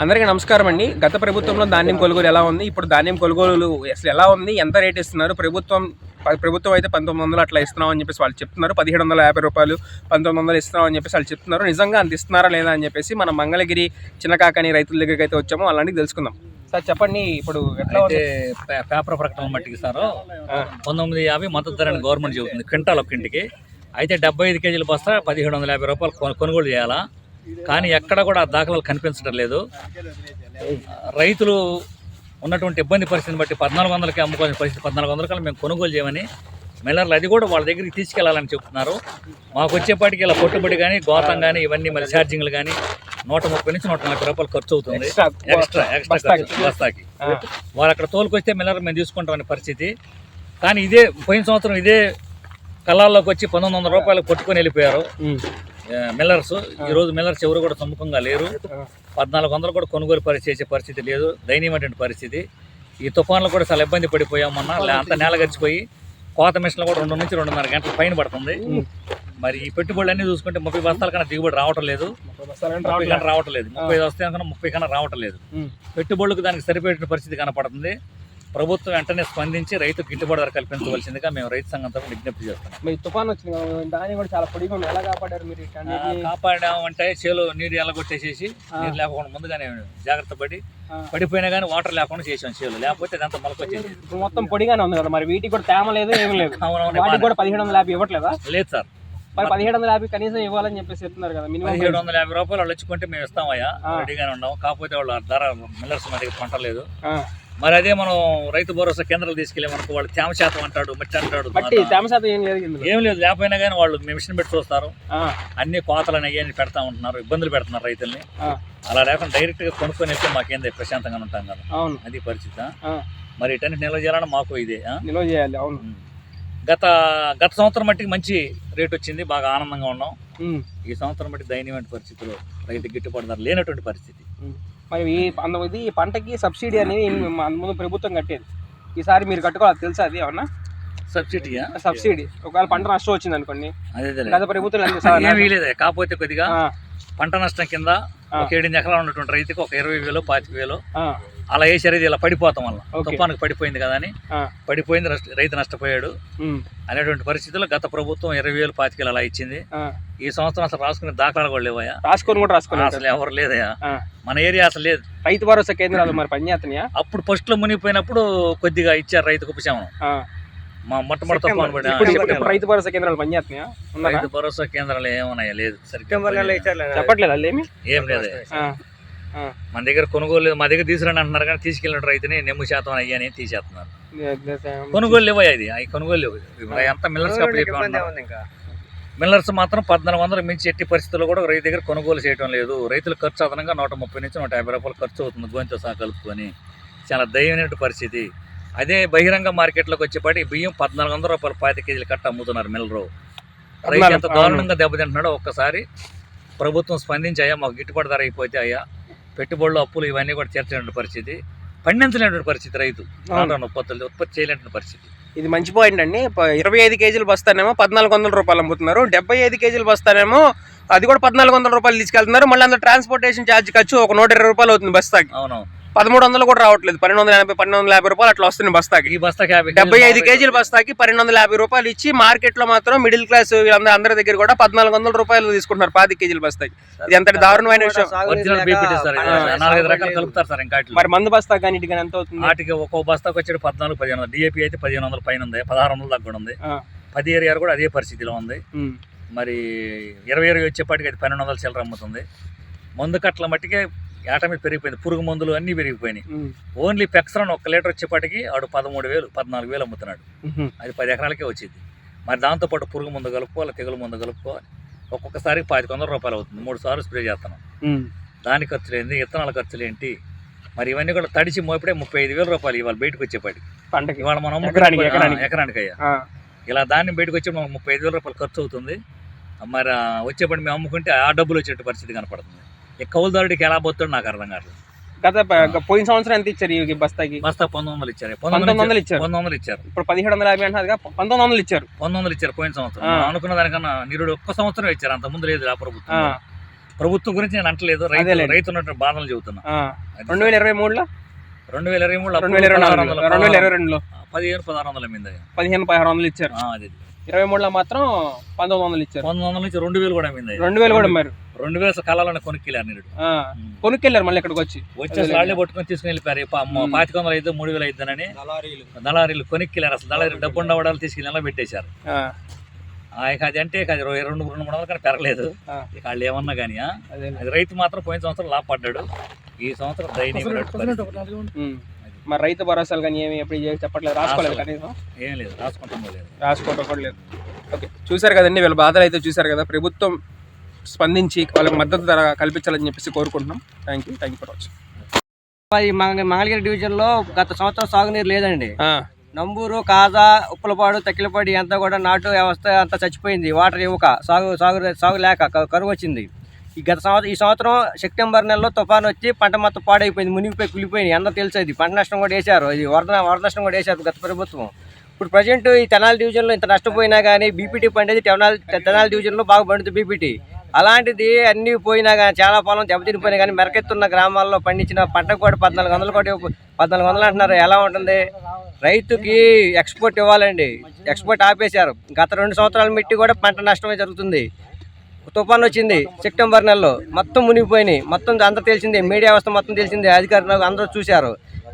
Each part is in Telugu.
అందరికీ నమస్కారం అండి. గత ప్రభుత్వంలో ధాన్యం కొనుగోలు ఎలా ఉంది, ఇప్పుడు ధాన్యం కొనుగోలు అసలు ఎలా ఉంది, ఎంత రేట్ ఇస్తున్నారు? ప్రభుత్వం అయితే 1900 అట్లా ఇస్తున్నాం అని చెప్పేసి వాళ్ళు చెప్తున్నారు. 1750 రూపాయలు 1900 ఇస్తున్నాం అని చెప్పేసి వాళ్ళు చెప్తున్నారు. నిజంగా అంత ఇస్తున్నారా లేదా అని చెప్పేసి మనం మంగళగిరి చిన్నకాకని రైతుల దగ్గరికి అయితే వచ్చాము. అలాంటి తెలుసుకుందాం. సార్ చెప్పండి, ఇప్పుడు ఎట్లా పేపర్ ప్రకటన మట్టికి సార్ 1950 మద్దతు ధర గవర్నమెంట్ చెబుతుంది క్వింటాల్ ఒక ఇంటికి. అయితే 75 కేజీల బస్తా 1750 రూపాయలు కొనుగోలు చేయాలా, కానీ ఎక్కడ కూడా దాఖలాలు కనిపించడం లేదు. రైతులు ఉన్నటువంటి ఇబ్బంది పరిస్థితిని బట్టి 1400కి అమ్ముకోవాల్సిన పరిస్థితి, 1400 మేము కొనుగోలు చేయమని మిల్లర్లు అది కూడా వాళ్ళ దగ్గరికి తీసుకెళ్లాలని చెప్తున్నారు. మాకు వచ్చేపాటికి ఇలా కొట్టుబడి కానీ గోతం కానీ ఇవన్నీ మరి ఛార్జింగ్లు కానీ 130 నుంచి 140 రూపాయలు ఖర్చు అవుతుంది ఎక్స్ట్రా బస్తాకి. వాళ్ళు అక్కడ తోలుకొస్తే మిల్లర్ మేము తీసుకుంటామనే పరిస్థితి. కానీ ఇదే పోయిన సంవత్సరం ఇదే కళ్ళాల్లోకి వచ్చి 1900 రూపాయలు కొట్టుకొని వెళ్ళిపోయారు మిల్లర్స్. ఈరోజు మిల్లర్స్ ఎవరు కూడా సముఖంగా లేరు. 1400 కూడా కొనుగోలు చేసే పరిస్థితి లేదు, దయనీయమైనటువంటి పరిస్థితి. ఈ తుఫాన్లు కూడా చాలా ఇబ్బంది పడిపోయాం. మొన్న అంత నేల గడిచిపోయి కోత మిషన్లు కూడా 2 నుంచి 2.5 గంటల పైన పడుతుంది. మరి ఈ పెట్టుబడులు అన్నీ చూసుకుంటే 30 బస్తాల కన్నా దిగుబడి రావటం లేదు, 30 రావటం లేదు, 35 వస్తే కన్నా 30 కన్నా రావటం లేదు. పెట్టుబడులకు దానికి సరిపోయే పరిస్థితి కనపడుతుంది. ప్రభుత్వం వెంటనే స్పందించి రైతుకు గిట్టుబాటు ధర కల్పించవలసిందిగా మేము రైతు సంఘం తరఫున విజ్ఞప్తి చేస్తున్నాం. తుఫాన్ వచ్చింది, దాన్ని కూడా చాలా పొడిగా ఉంది. ఎలా కాపాడారు మీరు? కాపాడామంటే చేలో నీరు ఎల్లగొట్టేసేసి నీరు లేకుండా ముందుగానే జాగ్రత్త పడిపోయినా కానీ వాటర్ లేకుండా చేసాం చేలు, లేకపోతే అదంతా మొలకొచ్చేసి. మొత్తం పొడిగానే ఉంది కదా, మరి వీటికి కూడా తేమ లేదు, ఏమి లేదు. వాటికి కూడా 1750 ఇవ్వట్లేదా? లేదు సార్, మరి 1750 కనీసం ఇవ్వాలని చెప్పేసి చెప్తున్నారు కదా. 1750 రూపాయలు వాళ్ళు వచ్చుకుంటే మేము ఇస్తామయ్యా, రెడీగానే ఉన్నాం. కాకపోతే వాళ్ళు ధర మిల్లర్స్ మా దగ్గర పంటలేదు. మరి అదే మనం రైతు భరోసా కేంద్రాలు తీసుకెళ్ళామనుకో వాళ్ళు తేమ శాతం అంటాడు, మట్టి అంటాడు. ఏం లేదు, లేకపోయినా కానీ వాళ్ళు మిషన్ పెట్టి చూస్తారు. అన్ని కోతలని అయ్యని పెడతా ఉంటున్నారు, ఇబ్బందులు పెడుతున్నారు రైతుల్ని. అలా లేకుండా డైరెక్ట్ గా కొనుక్కొని వెళ్తే మాకేంది ప్రశాంతంగా ఉంటాం కదా, అది పరిస్థితి. మరి ఇటన్ని నిల్వ చేయాలని మాకు ఇదే నిల్వ చేయాలి. అవును, గత సంవత్సరం మట్టికి మంచి రేట్ వచ్చింది, బాగా ఆనందంగా ఉన్నాం. ఈ సంవత్సరం మట్టి దయనీయమైన పరిస్థితుల్లో రైతు గిట్టుబాటు ధర లేనటువంటి పరిస్థితి. మరి ఈ పంటకి సబ్సిడీ అనేది ముందు ప్రభుత్వం కట్టేది, ఈసారి మీరు కట్టుకోవాలి తెలుసా? అది ఏమన్నా సబ్సిడీ ఒకవేళ పంట నష్టం వచ్చింది అనుకోండి, గత ప్రభుత్వం ఏమీ లేదు. కాకపోతే కొద్దిగా పంట నష్టం కింద ఒక 7 ఎకరాలు ఉన్నటువంటి రైతుకి ఒక 20,000 25,000 అలా వేసారు. ఇది ఇలా పడిపోతాం వల్ల తుఫానికి పడిపోయింది కదా అని పడిపోయింది, రైతు నష్టపోయాడు అనేటువంటి పరిస్థితుల్లో గత ప్రభుత్వం 20,000 25,000 అలా ఇచ్చింది. ఈ సంవత్సరం అసలు రాసుకునే దాఖలాలు కూడా లేవయా, రాసుకోని అసలు ఎవరు లేదయా, మన ఏరియా అసలు లేదు. రైతు భరోసా కేంద్రాలు మరి పనిచేస్తున్నాయా? అప్పుడు ఫస్ట్ లో మునిగిపోయినప్పుడు కొద్దిగా ఇచ్చారు రైతుకు ఉపశమనం. మా మొట్టమొదటి రైతు భరోసా కేంద్రాలు పనిచేస్తున్నాయా? రైతు భరోసా కేంద్రాలు ఏమన్నాయా? లేదు, చెప్పట్లేదు ఏం లేదు. మన దగ్గర కొనుగోలు లేదు, మా దగ్గర తీసుకురండి అంటున్నారు కానీ తీసుకెళ్ళిన రైతుని 90% అయ్యాని తీసేస్తున్నారు. కొనుగోలు లేవయ్యా, ఇది అవి కొనుగోలు లేవు. అంతా మిల్లర్స్ మిల్లర్స్ మాత్రం 1400 మించి ఎట్టి పరిస్థితుల్లో కూడా రైతు దగ్గర కొనుగోలు చేయడం లేదు. రైతుల ఖర్చు అదనంగా 130 నుంచి 150 రూపాయలు ఖర్చు అవుతుంది గోంతో సహా కలుపుకొని. చాలా దయమైన పరిస్థితి. అదే బహిరంగ మార్కెట్లోకి వచ్చేపాటి బియ్యం 1400 రూపాయలు 5 కేజీలు కట్ట అమ్ముతున్నారు మిల్లరు. రైతు ఎంత దారుణంగా దెబ్బతింటున్నాడో ఒక్కసారి ప్రభుత్వం స్పందించి అయ్యా మాకు గిట్టుబాటు ధర అయిపోతే అయ్యా పెట్టుబడులు అప్పులు ఇవన్నీ కూడా చేర్చినటువంటి పరిస్థితి, పండించలేనటువంటి పరిస్థితి, రైతు ఉత్పత్తి చేయలేనటువంటి పరిస్థితి. ఇది మంచి పాయింట్ అండి. 25 కేజీలు బస్తానేమో 1400 రూపాయలు అమ్ముతున్నారు, 75 కేజీలు బస్తానేమో అది కూడా 1400 రూపాయలు తీసుకెళ్తున్నారు. మళ్ళీ అందులో ట్రాన్స్పోర్టేషన్ ఛార్జ్ ఖర్చు ఒక 120 రూపాయలు అవుతుంది బస్తాకి. అవునవును, 1300 కూడా రావట్లేదు, 1250 రూపాయలు అట్లా వస్తుంది బస్తాకి. ఈ బస్తాకి 75 కేజీల బస్తాకి 1250 రూపాయలు ఇచ్చి మార్కెట్ లో మాత్రం మిడిల్ క్లాస్ అందరి దగ్గర కూడా 1400 రూపాయలు తీసుకుంటున్నారు 5 కేజీల బస్తాకి. ఇది ఎంత దారుణమైన విషయం. మరి మందు బస్తా కానీ ఇటు కానీ ఎంత అవుతుంది? వాటికి ఒక్కో బస్తాకి వచ్చేది 14-1500, డిఏపీ అయితే 1500 పైన ఉంది, 1600 దాకా కూడా ఉంది. 10 ఏరియా కూడా అదే పరిస్థితిలో ఉంది. మరి 20 వచ్చేపాటికి అది 1200 చిల్లర అమ్ముతుంది. మందు కట్టల మట్టికే ఏటా మీద పెరిగిపోయింది, పురుగు మందులు అన్నీ పెరిగిపోయినాయి. ఓన్లీ పెక్సరాన్ 1 లీటర్ వచ్చేపాటికి ఆడు 13,000 14,000 అమ్ముతున్నాడు. అది 10 ఎకరాలకే వచ్చింది. మరి దాంతోపాటు పురుగు మందు కలుపుకోవాలి, తెగులు మందు కలుపుకోవాలి. ఒక్కొక్కసారికి 500 రూపాయలు అవుతుంది, 3 సార్లు స్ప్రే చేస్తున్నాం. దాని ఖర్చులు ఏంటి, విత్తనాల ఖర్చులు ఏంటి, మరి ఇవన్నీ కూడా తడిచి మోపిడే 35,000 రూపాయలు ఇవాళ బయటకు వచ్చేపాటికి. ఇవాళ మనం ఎకరానికి అయ్యా ఇలా దాన్ని బయటకు వచ్చి మనకు 35,000 రూపాయలు ఖర్చు అవుతుంది. మరి వచ్చేపటి మేము అమ్ముకుంటే ఆ డబ్బులు వచ్చే పరిస్థితి కనపడుతుంది. కౌలుదారుడికి ఎలా పోతాడు నాకు అర్థం కావట్లేదు. పోయిన సంవత్సరం ఎంత ఇచ్చారు ఈ బస్తాకి? బస్తా 1900 ఇచ్చారు. 1900 ఇచ్చారు. ఇప్పుడు 1750 అంటారు, 1900 ఇచ్చారు. 1900 ఇచ్చారు పోయిన సంవత్సరం. అనుకున్న దానికన్నా నిరుడు ఒక్క సంవత్సరం ఇచ్చారు, అంత ముందు లేదు ఆ ప్రభుత్వం. ప్రభుత్వం గురించి నేను అంటలేదు, అదేలేండి. రైతు ఉన్నటువంటి బాధలు చెబుతున్నా. 2023లో 2023 2022లో 15,1600 అమ్మింది. 15,1600 ఇచ్చారు. అది 23లో మాత్రం 1900 ఇచ్చారు. 1900 నుంచి 2000 కూడా అమ్మింది. 2000 కూడా అమ్మారు. 2000 కాలాలను కొనుక్కెళ్ళారు నేను. కొనుక్కెళ్ళారు మళ్ళీ ఇక్కడికి వచ్చి వాళ్ళే పట్టుకొని తీసుకుని వెళ్ళిపోయారు. 2500 అయితే 3000 అయిద్దానని దళారీలు కొనుక్కెళ్ళారు. అసలు దళారీలు డబ్బు ఉండవడాలు తీసుకెళ్ళి ఎలా పెట్టేశారు. ఇక అది అంటే ఇక 200-300 కానీ పెరగలేదు. ఇక వాళ్ళు ఏమన్నా కానీ అది రైతు మాత్రం పోయిన సంవత్సరం లాభపడ్డాడు. ఈ సంవత్సరం దయనీయ. మరి రైతు భరోసాలు కానీ ఏమి ఎప్పుడు చెప్పట్లేదు, రాసుకోలేదు కనీసం. ఏం లేదు, రాసుకోవటం కూడా లేదు. ఓకే, చూసారు కదండి వీళ్ళ బాధలు అయితే చూసారు కదా. ప్రభుత్వం స్పందించి వాళ్ళకి మద్దతు ధర కల్పించాలని చెప్పేసి కోరుకుంటున్నాం. Thank you for watching. Mangalagiri డివిజన్లో గత సంవత్సరం సాగునీరు లేదండి. నంబూరు, కాజా, ఉప్పలపాడు, తక్కిలపాడు అంతా కూడా నాటు వ్యవస్థ అంతా చచ్చిపోయింది. వాటర్ ఇవ్వక సాగు లేక కరువు వచ్చింది. ఈ సంవత్సరం సెప్టెంబర్ నెలలో తుఫాను వచ్చి పంట మొత్తం పాడైపోయింది, మునిగిపోయి కులిపోయింది. అందరూ తెలిసేది. పంట నష్టం కూడా వేశారు, ఇది వరద నష్టం కూడా వేశారు గత ప్రభుత్వం. ఇప్పుడు ప్రజెంట్ ఈ తెనాలి డివిజన్లో ఇంత నష్టపోయినా కానీ బీపీటీ పండేది తెనాలి డివిజన్లో బాగా పండుతుంది బీపీటీ. అలాంటిది అన్నీ పోయినా కానీ చాలా పొలం దెబ్బతినిపోయినా కానీ మెరకెత్తున్న గ్రామాల్లో పండించిన పంటకు కూడా 1400 అంటున్నారు. ఎలా ఉంటుంది? రైతుకి ఎక్స్పోర్ట్ ఇవ్వాలండి, ఎక్స్పోర్ట్ ఆపేశారు. గత 2 సంవత్సరాల మిట్టి కూడా పంట నష్టమే జరుగుతుంది. తుఫాన్ వచ్చింది సెప్టెంబర్ నెలలో, మొత్తం మునిగిపోయినాయి. మొత్తం అంతా తెలిసిందే, మీడియా వ్యవస్థ మొత్తం తెలిసిందే, అధికారులు అందరూ చూశారు.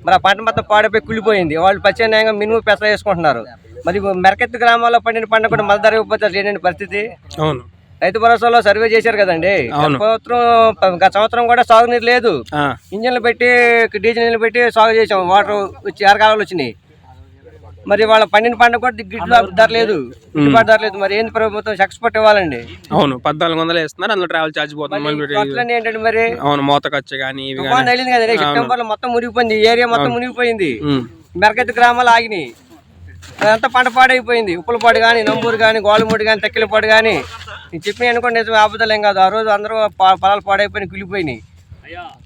మరి ఆ పంట మొత్తం పాడైపోయి కుళ్ళిపోయింది. వాళ్ళు ప్రత్యామ్నాయంగా మినుము పెసర వేసుకుంటున్నారు. మరి మెరకెత్తు గ్రామాల్లో పండిన పంట కూడా మద్దతు ధర ఇవ్వకపోతే లేని పరిస్థితి. అవును, రైతు భరోసాలో సర్వే చేశారు కదండి. గత సంవత్సరం కూడా సాగునీరు లేదు. ఇంజన్లు పెట్టి డీజిల్ పెట్టి సాగు చేసాం. వాటర్ వచ్చి ఎరకాలలో వచ్చినాయి. మరి వాళ్ళ పండిన పంట కూడా గిట్టుబాటు ధర లేదు. మరి ఏంది ప్రభుత్వం ఎక్స్పోర్ట్ ఇవ్వాలండి. అవును, 1400 వేస్తున్నారు. అందులో ట్రావెల్ ఛార్జ్ పోతుంది ఏంటంటే మరి అవును, మోత ఖర్చు కానీ తగిలింది కదండి. సెప్టెంబర్ లో మొత్తం మునిగిపోయింది, ఏరియా మొత్తం మునిగిపోయింది. మెరకెత్తు గ్రామాలు ఆగినాయి. అదంతా పంట పాడైపోయింది. ఉప్పలపాడు కానీ, నంబూరు కానీ, గోలమూడి కానీ, తక్కిలపాడు కానీ చెప్పిన అనుకోండి, నిజమే, ఆపదలేం కాదు. ఆ రోజు అందరూ పొలాలు పాడైపోయి కులిపోయినాయి.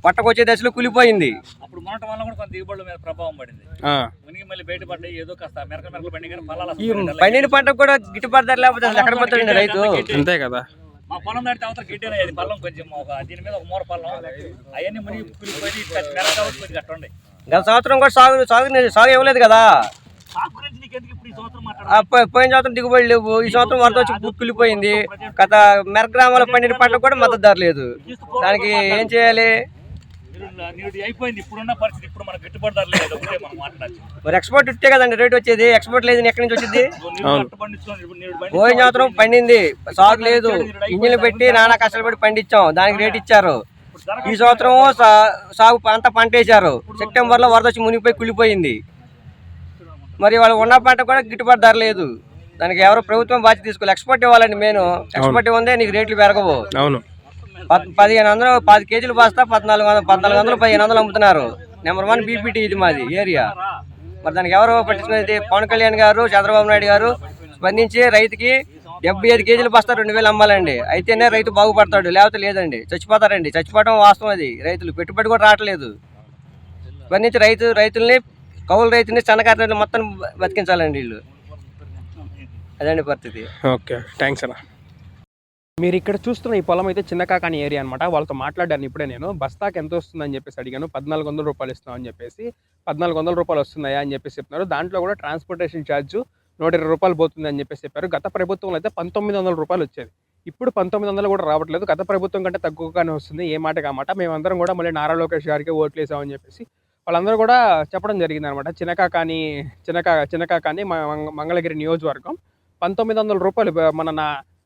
పట్టకొచ్చే దశలో కులిపోయింది. అప్పుడు మొనట వల్ల కూడా కొంత దిగుబడుల మీద ప్రభావం పడింది. మునిగి మళ్ళీ బయటపడ్డాయి. ఏదో కాస్త మెరకలు పండి కానీ పండిన పంటకు కూడా గిట్టుబాటు ధర లేకపోతే అసలు ఎక్కడ పోతాడండి రైతు? అంతే కదా. మా పొలం దాటితే అవతల గిడ్డనే అది పల్లం కొంచెం దీని మీద ఒక మూర పల్లం అవన్నీ మునిగి కులిపోయి కొంచెం కట్టండి. గత సంవత్సరం కూడా సాగు ఇవ్వలేదు కదా. పోయిన సంవత్సరం దిగుబడి లేవు. ఈ సంవత్సరం వరద వచ్చి కులిపోయింది. గత మెరక గ్రామాల పండిన పంట కూడా మద్దతు ధర లేదు. దానికి ఏం చేయాలి? అయిపోయింది ఇప్పుడున్న పరిస్థితి. ఇప్పుడు మనకు గిట్టుబాటు ధర లేదు. మరి ఎక్స్పోర్ట్ ఇస్తే కదండి రేట్ వచ్చేది. ఎక్స్పోర్ట్ లేదు, ఎక్కడి నుంచి వచ్చింది? పోయిన సంవత్సరం పండింది, సాగు లేదు. ఇంజిన్లు పెట్టి నానా కష్టపడి పండించాం, దానికి రేట్ ఇచ్చారు. ఈ సంవత్సరం సాగు అంతా పంట వేశారు. సెప్టెంబర్ లో వరద వచ్చి మునిగిపోయి కులిపోయింది. మరి వాళ్ళు ఉన్న పంట కూడా గిట్టుబాటు ధర లేదు. దానికి ఎవరో ప్రభుత్వం బాధ్యత తీసుకోవాలి. ఎక్స్పోర్ట్ ఇవ్వాలండి. మెయిన్ ఎక్స్పోర్ట్ ఇవ్వందే నీకు రేట్లు పెరగవు. అవును, 1500 10 కేజీలు బస్తా 1400 1500 అమ్ముతున్నారు. నెంబర్ 1 బీపీటీ ఇది మాది ఏరియా. మరి దానికి ఎవరు పట్టించుకునేది? పవన్ కళ్యాణ్ గారు, చంద్రబాబు నాయుడు గారు స్పందించి రైతుకి 75 కేజీలు బస్తా 2000 అమ్మాలండి. అయితేనే రైతు బాగుపడతాడు, లేకపోతే లేదండి, చచ్చిపోతారండి. చచ్చిపోవడం వాస్తవం. అది రైతులు పెట్టుబడి కూడా రావట్లేదు. స్పందించి రైతుల్ని, కౌలు రైతుని, సన్నకారు రైతులు మొత్తం బతికించాలండి వీళ్ళు. అదండి పరిస్థితి. ఓకే, థ్యాంక్స్ అన్న. మీరు ఇక్కడ చూస్తున్న ఈ పొలం అయితే చిన్నకాకాని ఏరియా అనమాట. వాళ్ళతో మాట్లాడాను ఇప్పుడే నేను. బస్తాకి ఎంత వస్తుందని చెప్పేసి అడిగాను. 1400 రూపాయలు ఇస్తామని చెప్పేసి. 1400 రూపాయలు వస్తున్నాయా అని చెప్పేసి చెప్తున్నారు. దాంట్లో కూడా ట్రాన్స్పోర్టేషన్ ఛార్జ్ 120 రూపాయలు పోతుంది అని చెప్పేసి చెప్పారు. గత ప్రభుత్వంలో అయితే 1900 రూపాయలు వచ్చేది. ఇప్పుడు 1900 కూడా రావట్లేదు. గత ప్రభుత్వం కంటే తక్కువగానే వస్తుంది. ఏ మాట కామాట. మేమందరం కూడా మళ్ళీ నారా లోకేష్ గారికి ఓట్లు వేసామని చెప్పేసి వాళ్ళందరూ కూడా చెప్పడం జరిగింది అనమాట. చిన్నకాకాని మంగళగిరి నియోజకవర్గం 1900 రూపాయలు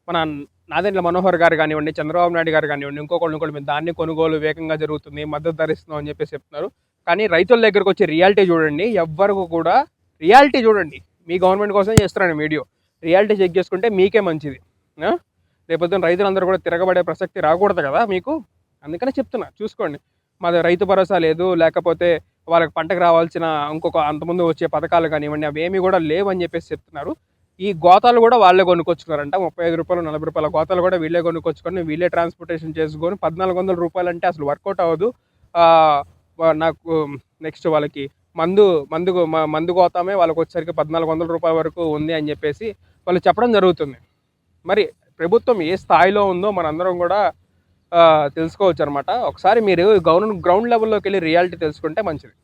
మన నాదెండ్ల మనోహర్ గారు కానివ్వండి, చంద్రబాబు నాయుడు గారు కానివ్వండి, ఇంకొకళ్ళు మేము దాన్ని కొనుగోలు వేగంగా జరుగుతుంది, మద్దతు ధరిస్తున్నాం అని చెప్పేసి చెప్తున్నారు. కానీ రైతుల దగ్గరకు వచ్చి రియాలిటీ చూడండి. ఎవ్వరికి కూడా రియాలిటీ చూడండి. మీ గవర్నమెంట్ కోసం చేస్తున్నాను వీడియో. రియాలిటీ చెక్ చేసుకుంటే మీకే మంచిది. రేపొద్దున రైతులందరూ కూడా తిరగబడే ప్రసక్తి రాకూడదు కదా మీకు. అందుకనే చెప్తున్నా, చూసుకోండి. మాది రైతు భరోసా లేదు, లేకపోతే వాళ్ళకి పంటకు రావాల్సిన ఇంకొక అంతకుముందు వచ్చే పథకాలు కానివ్వండి అవేమీ కూడా లేవని చెప్పేసి చెప్తున్నారు. ఈ గోతాలు కూడా వాళ్ళే కొనుక్కొచ్చుకున్నారంట. 35 రూపాయలు 40 రూపాయల గోతాలు కూడా వీళ్ళే కొనుక్కొచ్చుకొని వీళ్ళే ట్రాన్స్పోర్టేషన్ చేసుకొని 1400 రూపాయలు అంటే అసలు వర్కౌట్ అవ్వదు. నాకు నెక్స్ట్ వాళ్ళకి మందు గోతామే వాళ్ళకి వచ్చేసరికి 1400 రూపాయల వరకు ఉంది అని చెప్పేసి వాళ్ళు చెప్పడం జరుగుతుంది. మరి ప్రభుత్వం ఏ స్థాయిలో ఉందో మనందరం కూడా తెలుసుకోవచ్చు అనమాట. ఒకసారి మీరు గ్రౌండ్ లెవెల్లోకి వెళ్ళి రియాలిటీ తెలుసుకుంటే మంచిది.